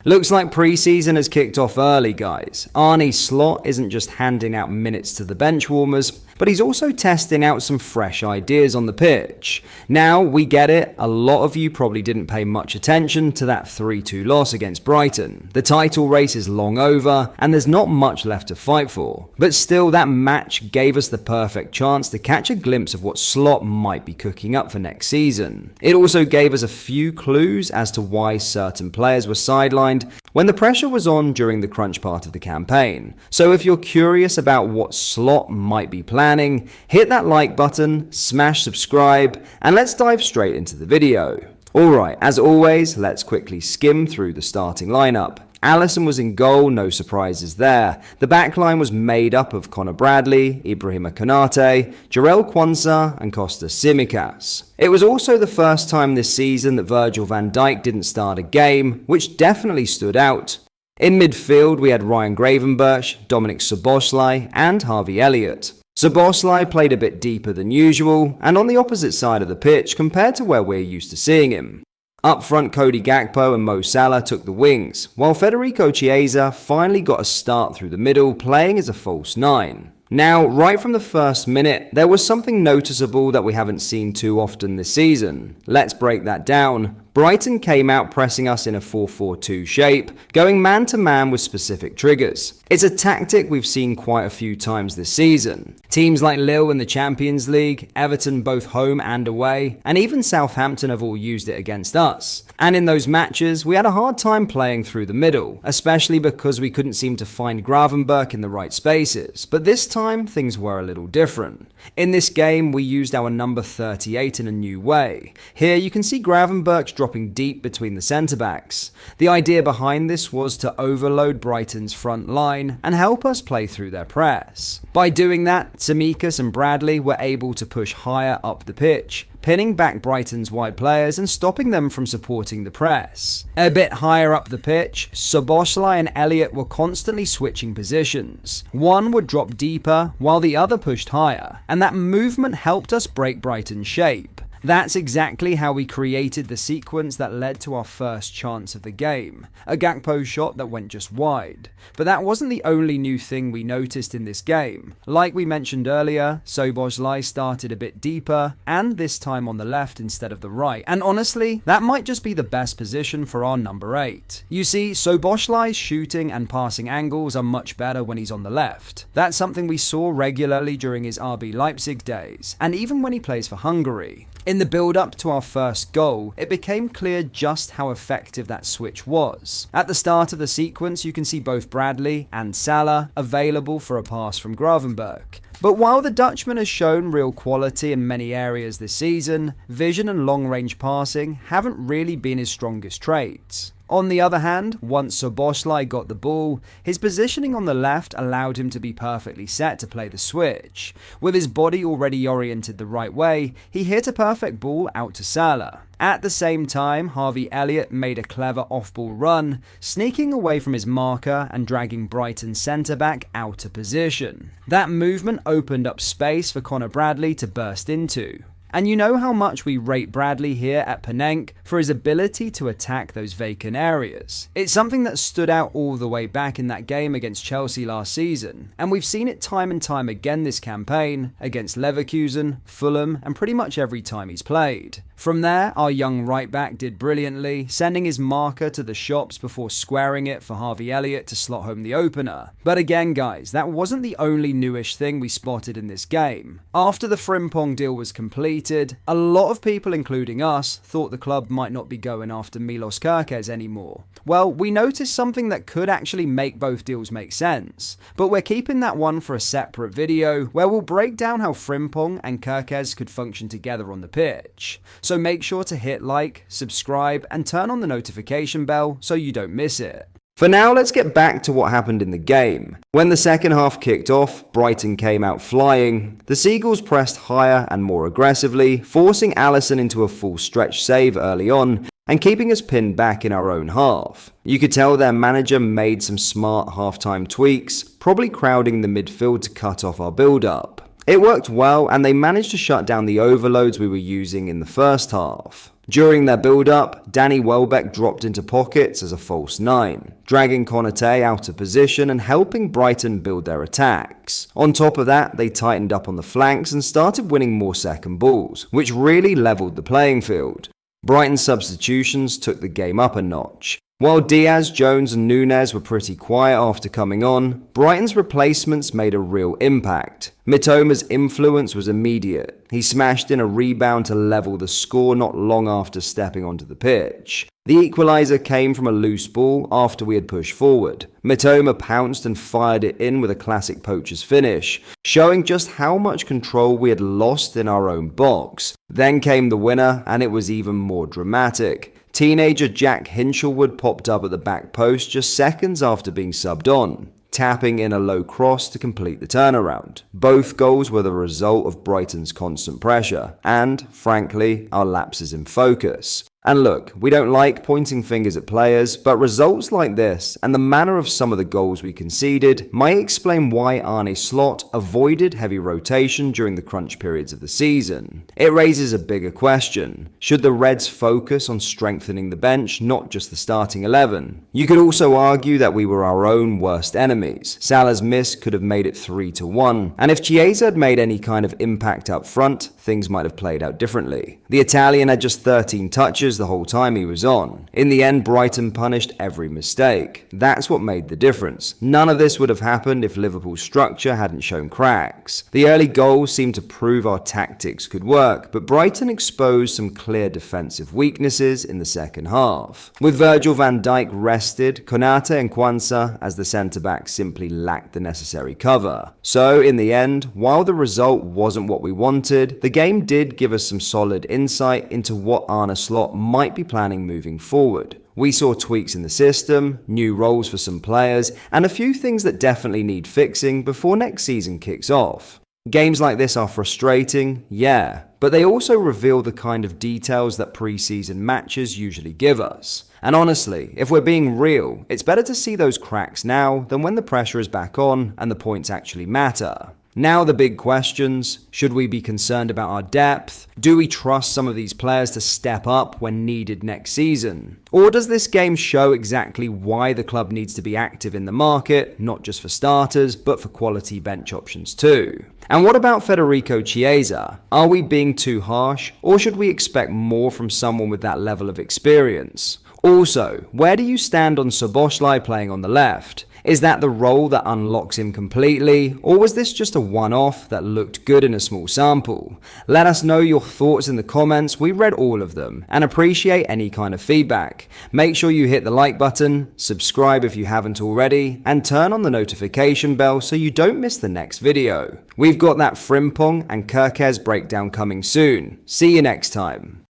Looks like pre-season has kicked off early, guys. Arne's slot isn't just handing out minutes to the bench warmers, but he's also testing out some fresh ideas on the pitch. Now, we get it, a lot of you probably didn't pay much attention to that 3-2 loss against Brighton. The title race is long over, and there's not much left to fight for. But still, that match gave us the perfect chance to catch a glimpse of what Slot might be cooking up for next season. It also gave us a few clues as to why certain players were sidelined when the pressure was on during the crunch part of the campaign. So if you're curious about what Slot might be planning, hit that like button, smash subscribe, and let's dive straight into the video. Alright, as always, let's quickly skim through the starting lineup. Alisson was in goal, no surprises there. The backline was made up of Conor Bradley, Ibrahima Konate, Jarell Quansah and Kostas Tsimikas. It was also the first time this season that Virgil van Dijk didn't start a game, which definitely stood out. In midfield we had Ryan Gravenberch, Dominik Szoboszlai and Harvey Elliott. Szoboszlai played a bit deeper than usual and on the opposite side of the pitch compared to where we're used to seeing him. Up front, Cody Gakpo and Mo Salah took the wings, while Federico Chiesa finally got a start through the middle, playing as a false nine. Now, right from the first minute, there was something noticeable that we haven't seen too often this season. Let's break that down. Brighton came out pressing us in a 4-4-2 shape, going man-to-man with specific triggers. It's a tactic we've seen quite a few times this season. Teams like Lille in the Champions League, Everton both home and away, and even Southampton have all used it against us. And in those matches, we had a hard time playing through the middle, especially because we couldn't seem to find Gravenberch in the right spaces. But this time, things were a little different. In this game, we used our number 38 in a new way. Here you can see Gravenberch dropping deep between the centre-backs. The idea behind this was to overload Brighton's front line and help us play through their press. By doing that, Tsimikas and Bradley were able to push higher up the pitch, pinning back Brighton's wide players and stopping them from supporting the press. A bit higher up the pitch, Szoboszlai and Elliott were constantly switching positions. One would drop deeper while the other pushed higher, and that movement helped us break Brighton's shape. That's exactly how we created the sequence that led to our first chance of the game, a Gakpo shot that went just wide. But that wasn't the only new thing we noticed in this game. Like we mentioned earlier, Szoboszlai started a bit deeper, and this time on the left instead of the right. And honestly, that might just be the best position for our number 8. You see, Szoboszlai's shooting and passing angles are much better when he's on the left. That's something we saw regularly during his RB Leipzig days, and even when he plays for Hungary. In the build-up to our first goal, it became clear just how effective that switch was. At the start of the sequence, you can see both Bradley and Salah available for a pass from Gravenberch. But while the Dutchman has shown real quality in many areas this season, vision and long-range passing haven't really been his strongest traits. On the other hand, once Szoboszlai got the ball, his positioning on the left allowed him to be perfectly set to play the switch. With his body already oriented the right way, he hit a perfect ball out to Salah. At the same time, Harvey Elliott made a clever off-ball run, sneaking away from his marker and dragging Brighton's centre-back out of position. That movement opened up space for Conor Bradley to burst into. And you know how much we rate Bradley here at Penenk for his ability to attack those vacant areas. It's something that stood out all the way back in that game against Chelsea last season, and we've seen it time and time again this campaign against Leverkusen, Fulham, and pretty much every time he's played. From there, our young right-back did brilliantly, sending his marker to the shops before squaring it for Harvey Elliott to slot home the opener. But again guys, that wasn't the only newish thing we spotted in this game. After the Frimpong deal was completed, a lot of people, including us, thought the club might not be going after Milos Kerkez anymore. Well, we noticed something that could actually make both deals make sense, but we're keeping that one for a separate video where we'll break down how Frimpong and Kerkez could function together on the pitch. So make sure to hit like, subscribe, and turn on the notification bell so you don't miss it. For now, let's get back to what happened in the game. When the second half kicked off, Brighton came out flying. The Seagulls pressed higher and more aggressively, forcing Alisson into a full stretch save early on and keeping us pinned back in our own half. You could tell their manager made some smart halftime tweaks, probably crowding the midfield to cut off our build-up. It worked well, and they managed to shut down the overloads we were using in the first half. During their build-up, Danny Welbeck dropped into pockets as a false 9, dragging Konate out of position and helping Brighton build their attacks. On top of that, they tightened up on the flanks and started winning more second balls, which really levelled the playing field. Brighton's substitutions took the game up a notch. While Diaz, Jones and Núñez were pretty quiet after coming on, Brighton's replacements made a real impact. Mitoma's influence was immediate. He smashed in a rebound to level the score not long after stepping onto the pitch. The equaliser came from a loose ball after we had pushed forward. Mitoma pounced and fired it in with a classic poacher's finish, showing just how much control we had lost in our own box. Then came the winner, and it was even more dramatic. Teenager Jack Hinchelwood popped up at the back post just seconds after being subbed on, tapping in a low cross to complete the turnaround. Both goals were the result of Brighton's constant pressure and, frankly, our lapses in focus. And look, we don't like pointing fingers at players, but results like this and the manner of some of the goals we conceded might explain why Arne Slot avoided heavy rotation during the crunch periods of the season. It raises a bigger question. Should the Reds focus on strengthening the bench, not just the starting 11? You could also argue that we were our own worst enemies. Salah's miss could have made it 3-1, and if Chiesa had made any kind of impact up front, things might have played out differently. The Italian had just 13 touches the whole time he was on. In the end, Brighton punished every mistake. That's what made the difference. None of this would have happened if Liverpool's structure hadn't shown cracks. The early goals seemed to prove our tactics could work, but Brighton exposed some clear defensive weaknesses in the second half. With Virgil van Dijk rested, Konate and Kwanzaa as the centre-backs simply lacked the necessary cover. So, in the end, while the result wasn't what we wanted, the game did give us some solid insight into what Arne Slot might be planning moving forward. We saw tweaks in the system, new roles for some players, and a few things that definitely need fixing before next season kicks off. Games like this are frustrating, yeah, but they also reveal the kind of details that pre-season matches usually give us. And honestly, if we're being real, it's better to see those cracks now than when the pressure is back on and the points actually matter. Now the big questions: should we be concerned about our depth? Do we trust some of these players to step up when needed next season? Or does this game show exactly why the club needs to be active in the market, not just for starters, but for quality bench options too? And what about Federico Chiesa? Are we being too harsh, or should we expect more from someone with that level of experience? Also, where do you stand on Szoboszlai playing on the left? Is that the role that unlocks him completely, or was this just a one-off that looked good in a small sample? Let us know your thoughts in the comments. We read all of them and appreciate any kind of feedback. Make sure you hit the like button, subscribe if you haven't already, and turn on the notification bell so you don't miss the next video. We've got that Frimpong and Kirkez breakdown coming soon. See you next time.